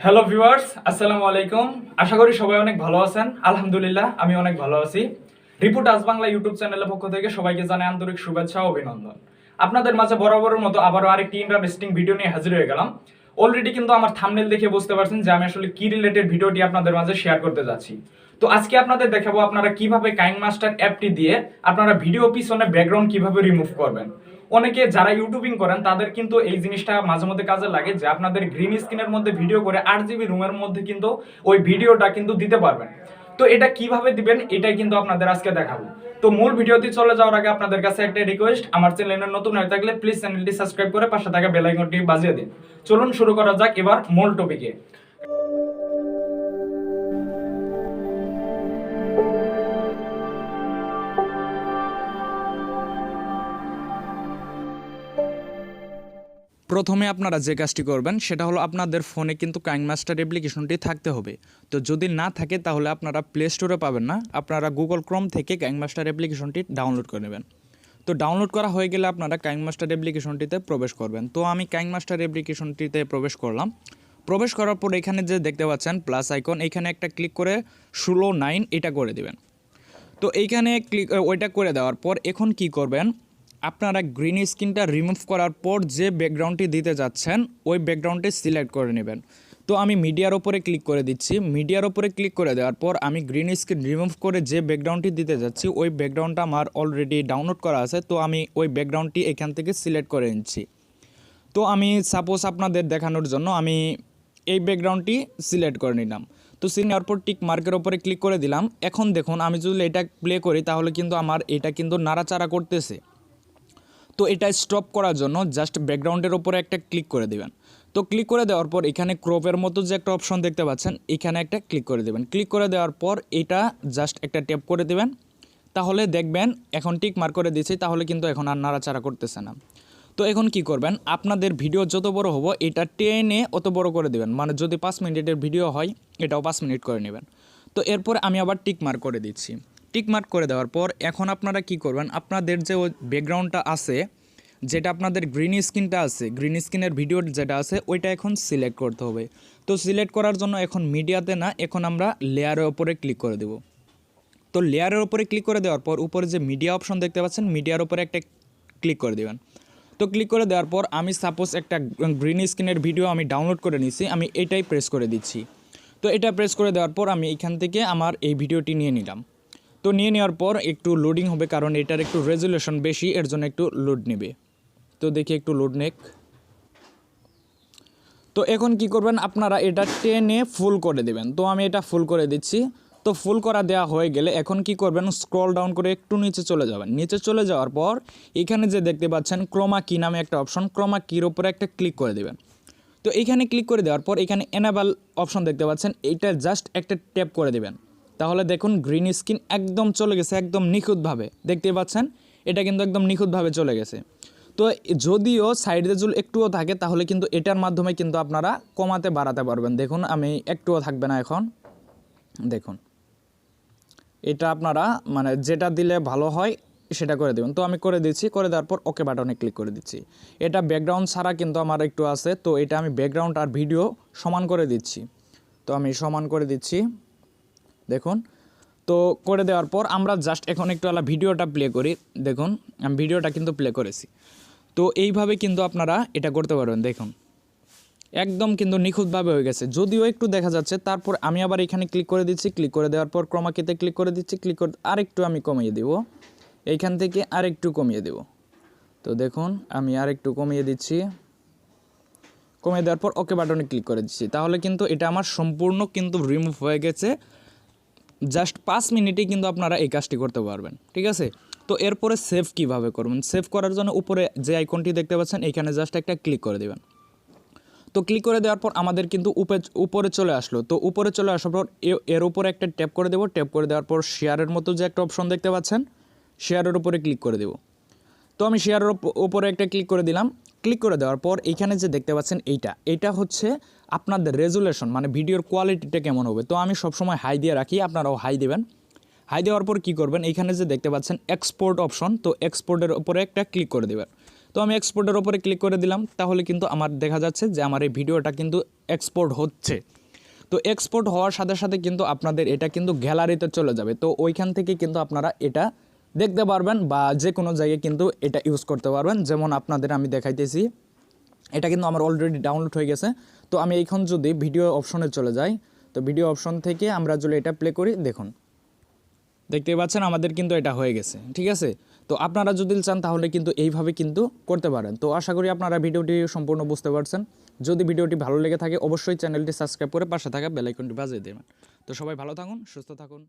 Hello viewers, আসসালামু আলাইকুম। আশা করি সবাই অনেক ভালো আছেন। আলহামদুলিল্লাহ আমি অনেক ভালো আছি। রিপোর্ট আজ বাংলা ইউটিউব চ্যানেলের পক্ষ থেকে সবাইকে জানাই আন্তরিক শুভেচ্ছা ও অভিনন্দন। আপনাদের মাঝে বরাবরের মতো আবারও আরেকটি ইন্টারেস্টিং ভিডিও নিয়ে হাজির হয়ে গেলাম। অলরেডি কিন্তু আমার থাম্বনেল দেখে বুঝতে পারছেন যে আমি আসলে কি রিলেটেড ভিডিওটি আপনাদের মাঝে শেয়ার করতে যাচ্ছি। তো আজকে আপনাদের দেখাবো আপনারা কিভাবে কাইনমাস্টার অ্যাপটি দিয়ে আপনারা ভিডিও পিছনে ব্যাকগ্রাউন্ড কিভাবে রিমুভ করবেন। অনেকে যারা ইউটিউবিং করেন তাদের কিন্তু এই জিনিসটা মাঝে মধ্যে কাজে লাগে যে আপনাদের গ্রিন স্ক্রিনের মধ্যে ভিডিও করে 8 জিবি রুমের মধ্যে কিন্তু ওই ভিডিওটা কিন্তু দিতে পারবেন। তো এটা কিভাবে দিবেন এটাই কিন্তু আপনাদের আজকে দেখাবো। তো মূল ভিডিওতে চলে যাওয়ার আগে আপনাদের কাছে একটা রিকোয়েস্ট, আমার চ্যানেলে নতুন হয়ে থাকলে প্লিজ চ্যানেলটি সাবস্ক্রাইব করে পাশে থাকা বেল আইকনটি বাজিয়ে দিন। চলুন শুরু করা যাক এবার মূল টপিকে। প্রথমে আপনারা যে কাজটি করবেন সেটা হলো আপনাদের ফোনে কিন্তু কাইনমাস্টার অ্যাপ্লিকেশনটি থাকতে হবে। তো যদি না থাকে তাহলে আপনারা প্লে স্টোরে পাবেন না, আপনারা গুগল ক্রোম থেকে কাইনমাস্টার অ্যাপ্লিকেশনটি ডাউনলোড করে নেবেন। তো ডাউনলোড করা হয়ে গেলে আপনারা কাইনমাস্টার অ্যাপ্লিকেশনটিতে প্রবেশ করবেন। তো আমি কাইনমাস্টার অ্যাপ্লিকেশনটিতে প্রবেশ করলাম। প্রবেশ করার পর এখানে যে দেখতে পাচ্ছেন প্লাস আইকন, এখানে একটা ক্লিক করে 16:9 এটা করে দিবেন। তো এইখানে ওইটা করে দেওয়ার পর এখন কি করবেন, আপনারা গ্রিন স্ক্রিনটা রিমুভ করার পর যে ব্যাকগ্রাউন্ডটি দিতে যাচ্ছেন ওই ব্যাকগ্রাউন্ডটি সিলেক্ট করে নেবেন। তো আমি মিডিয়ার ওপরে ক্লিক করে দিচ্ছি। মিডিয়ার ওপরে ক্লিক করে দেওয়ার পর আমি গ্রিন স্ক্রিন রিমুভ করে যে ব্যাকগ্রাউন্ডটি দিতে যাচ্ছি ওই ব্যাকগ্রাউন্ডটা আমার অলরেডি ডাউনলোড করা আছে। তো আমি ওই ব্যাকগ্রাউন্ডটি এখান থেকে সিলেক্ট করে নিচ্ছি। তো আমি সাপোজ আপনাদের দেখানোর জন্য আমি এই ব্যাকগ্রাউন্ডটি সিলেক্ট করে নিলাম। তো নেওয়ার পর টিক মার্কের ওপরে ক্লিক করে দিলাম। এখন দেখুন আমি যদি এটা প্লে করি তাহলে কিন্তু আমার এটা কিন্তু নাড়াচাড়া করতেছে। তো এটা স্টপ করার জন্য জাস্ট ব্যাকগ্রাউন্ডের ওপরে একটা ক্লিক করে দিবেন। তো ক্লিক করে দেওয়ার পর এখানে ক্রপের মতো যে একটা অপশন দেখতে পাচ্ছেন এখানে একটা ক্লিক করে দেবেন। ক্লিক করে দেওয়ার পর এটা জাস্ট একটা ট্যাপ করে দিবেন, তাহলে দেখবেন এখন টিক মার্ক করে দিয়েছি, তাহলে কিন্তু এখন আর নাড়াচাড়া করতেছে না। তো এখন কি করবেন, আপনাদের ভিডিও যত বড় হবো এটা টেনে অত বড় করে দেবেন, মানে যদি 5 মিনিটের ভিডিও হয় এটাও 5 মিনিট করে নেবেন। তো এরপর আমি আবার টিক মার্ক করে দিচ্ছি। টিক মার্ক করে দেওয়ার পর এখন আপনারা কি করবেন, আপনাদের যে ওই ব্যাকগ্রাউন্ডটা আছে, যেটা আপনাদের গ্রিন স্ক্রিনটা আছে, গ্রিন স্ক্রিনের ভিডিও যেটা আছে ওইটা এখন সিলেক্ট করতে হবে। তো সিলেক্ট করার জন্য এখন মিডিয়াতে না, এখন আমরা লেয়ারের ওপরে ক্লিক করে দেব। তো লেয়ারের ওপরে ক্লিক করে দেওয়ার পর উপরে যে মিডিয়া অপশন দেখতে পাচ্ছেন মিডিয়ার ওপরে একটা ক্লিক করে দেবেন। তো ক্লিক করে দেওয়ার পর আমি সাপোজ একটা গ্রিন স্ক্রিনের ভিডিও আমি ডাউনলোড করে নিয়েছি, আমি এটাই প্রেস করে দিচ্ছি। তো এটা প্রেস করে দেওয়ার পর আমি এখান থেকে আমার এই ভিডিওটি নিয়ে নিলাম। তো নিয়ে নেওয়ার পর একটু লোডিং হবে, কারণ এটার একটু রেজুলেশন বেশি, এর জন্য একটু লোড নেবে। তো দেখি একটু লোড নেক। তো এখন কি করবেন, আপনারা এটা টেনে ফুল করে দেবেন। তো আমি এটা ফুল করে দিচ্ছি। তো ফুল করা দেওয়া হয়ে গেলে এখন কি করবেন, স্ক্রল ডাউন করে একটু নিচে চলে যাবেন। নিচে চলে যাওয়ার পর এখানে যে দেখতে পাচ্ছেন ক্রোমা কি নামে একটা অপশন, ক্রোমা কির ওপরে একটা ক্লিক করে দেবেন। তো এইখানে ক্লিক করে দেওয়ার পর এখানে এনাবেল অপশন দেখতে পাচ্ছেন, এইটা জাস্ট একটা ট্যাপ করে দেবেন। তাহলে দেখুন গ্রিন স্ক্রিন একদম চলে গেছে, একদম নিখুঁতভাবে দেখতে পাচ্ছেন, এটা কিন্তু একদম নিখুঁতভাবে চলে গেছে। তো যদিও সাইড রেজুল একটুও থাকে তাহলে কিন্তু এটার মাধ্যমে কিন্তু আপনারা কমাতে বাড়াতে পারবেন। দেখুন আমি একটুও থাকবে না এখন, দেখুন এটা আপনারা মানে যেটা দিলে ভালো হয় সেটা করে দেবেন। তো আমি করে দিচ্ছি, করে দেওয়ার পর ওকে বাটনে ক্লিক করে দিচ্ছি। এটা ব্যাকগ্রাউন্ড ছাড়া কিন্তু আমার একটু আছে, তো এটা আমি ব্যাকগ্রাউন্ড আর ভিডিও সমান করে দিচ্ছি। তো আমি সমান করে দিচ্ছি, দেখুন। তো করে দেওয়ার পর আমরা জাস্ট এখন একটু ভিডিওটা প্লে করি। দেখুন আমি ভিডিওটা কিন্তু প্লে করেছি। তো এইভাবে কিন্তু আপনারা এটা করতে পারবেন। দেখুন একদম কিন্তু নিখুঁতভাবে হয়ে গেছে, যদিও একটু দেখা যাচ্ছে। তারপর আমি আবার এখানে ক্লিক করে দিচ্ছি। ক্লিক করে দেওয়ার পর ক্রমাকিতে ক্লিক করে দিচ্ছি। ক্লিক করে আরেকটু আমি কমিয়ে দেব, এইখান থেকে আরেকটু কমিয়ে দেব। তো দেখুন আমি আরেকটু কমিয়ে দিচ্ছি। কমিয়ে দেওয়ার পর ওকে বাটনে ক্লিক করে দিচ্ছি, তাহলে কিন্তু এটা আমার সম্পূর্ণ কিন্তু রিমুভ হয়ে গেছে। জাস্ট 5 মিনিটেই কিন্তু আপনারা এই কাজটি করতে পারবেন, ঠিক আছে। তো এরপরে সেভ কিভাবে করবেন, সেভ করার জন্য উপরে যে আইকনটি দেখতে পাচ্ছেন এখানে জাস্ট একটা ক্লিক করে দেবেন। তো ক্লিক করে দেওয়ার পর আমাদের কিন্তু উপরে চলে আসলো। তো উপরে চলে আসার পর এর উপরে একটা ট্যাপ করে দেবো। ট্যাপ করে দেওয়ার পর শেয়ারের মতো যে একটা অপশন দেখতে পাচ্ছেন শেয়ারের উপরে ক্লিক করে দেব। তো আমি শেয়ারের উপরে একটা ক্লিক করে দিলাম। ক্লিক করে দেওয়ার পর এইখানে যে দেখতে পাচ্ছেন এইটা হচ্ছে আপনাদের রেজুলেশন, মানে ভিডিওর কোয়ালিটিটা কেমন হবে। তো আমি সবসময় হাই দিয়ে রাখি, আপনারাও হাই দেবেন। হাই দেওয়ার পর কী করবেন, এইখানে যে দেখতে পাচ্ছেন এক্সপোর্ট অপশন, তো এক্সপোর্টের উপরে একটা ক্লিক করে দেবেন। তো আমি এক্সপোর্টের ওপরে ক্লিক করে দিলাম, তাহলে কিন্তু আমার দেখা যাচ্ছে যে আমার এই ভিডিওটা কিন্তু এক্সপোর্ট হচ্ছে। তো এক্সপোর্ট হওয়ার সাথে সাথে কিন্তু আপনাদের এটা কিন্তু গ্যালারিতে চলে যাবে। তো ওইখান থেকে কিন্তু আপনারা এটা দেখতে পারবেন বা যে কোনো জায়গায় কিন্তু এটা ইউজ করতে পারবেন। যেমন আপনাদের আমি দেখাইতেছি, এটা কিন্তু আমার অলরেডি ডাউনলোড হয়ে গেছে। তো আমি এখন যদি ভিডিও অপশনে চলে যাই, তো ভিডিও অপশন থেকে আমরা যদি এটা প্লে করি, দেখুন দেখতে পাচ্ছেন আমাদের কিন্তু এটা হয়ে গেছে, ঠিক আছে। তো আপনারা যদি চান তাহলে কিন্তু এইভাবে কিন্তু করতে পারেন। তো আশা করি আপনারা ভিডিওটি সম্পূর্ণ বুঝতে পারছেন। যদি ভিডিওটি ভালো লেগে থাকে অবশ্যই চ্যানেলটি সাবস্ক্রাইব করে পাশে থাকা বেল আইকনটি বাজিয়ে দেবেন। তো সবাই ভালো থাকুন, সুস্থ থাকুন।